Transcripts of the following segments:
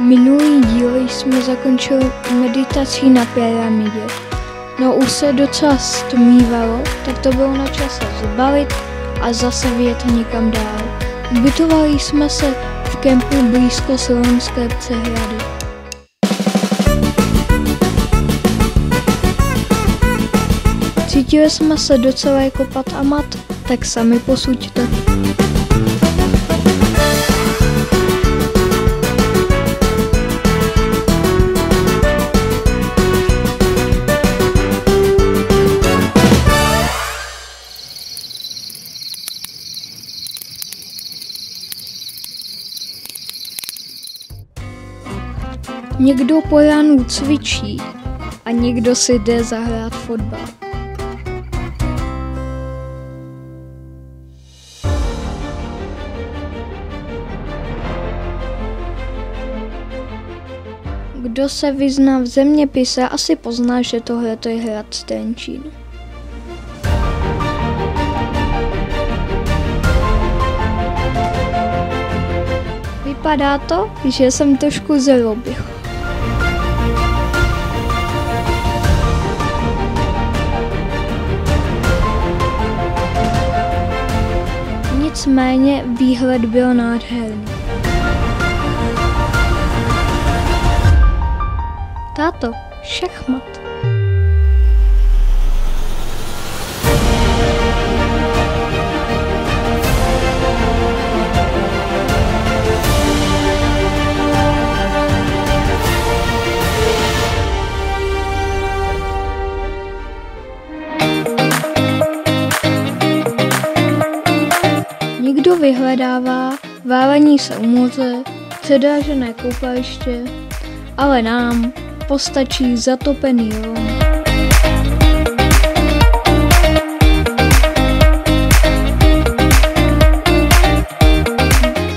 Minulý díl jsme zakončili meditací na pyramidě. No už se docela stmívalo, tak to bylo na čase zbalit a zase vyjet někam dál. Ubytovali jsme se v kempu blízko Slovenské přehrady. Cítili jsme se docela jako pat a mat, tak sami posuďte. Někdo po ránu cvičí a někdo si jde zahrát fotbal. Kdo se vyzná v zeměpise, asi pozná, že tohle je hrad Trenčín. Vypadá to, že jsem trošku zarobil. Nicméně výhled byl nádherný. Táto, šachmat. Někdo vyhledává válení se u moře, předražené koupaliště, ale nám postačí zatopený rom.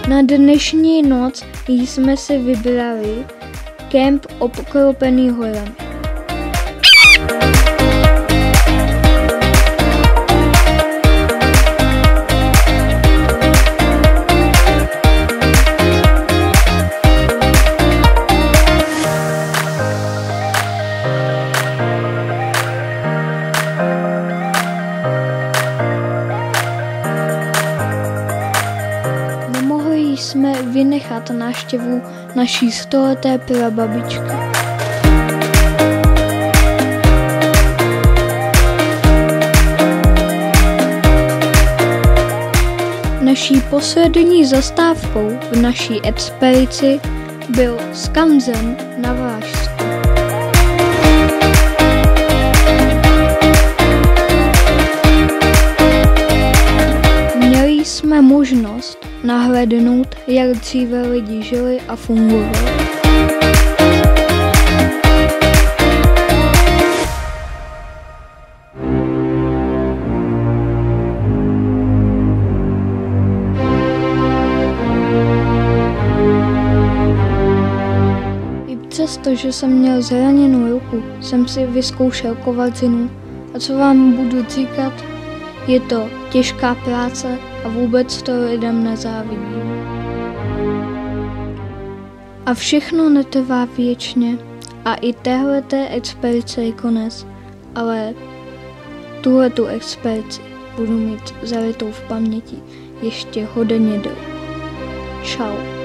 Na dnešní noc jsme si vybrali kemp obklopený horami. Jsme vynechat návštěvu naší 100leté prababičky. Naší poslední zastávkou v naší expedici byl skanzen na Valašsku. Měli jsme možnost nahlédnout, jak dříve lidi žili a fungovali. I přesto, že jsem měl zraněnou ruku, jsem si vyzkoušel kovacinu. A co vám budu říkat, je to těžká práce a vůbec to lidem nezávidím. A všechno netrvá věčně a i téhleté expedice je konec, ale tuhletu expedici budu mít zalitou v paměti ještě hodně déle. Čau.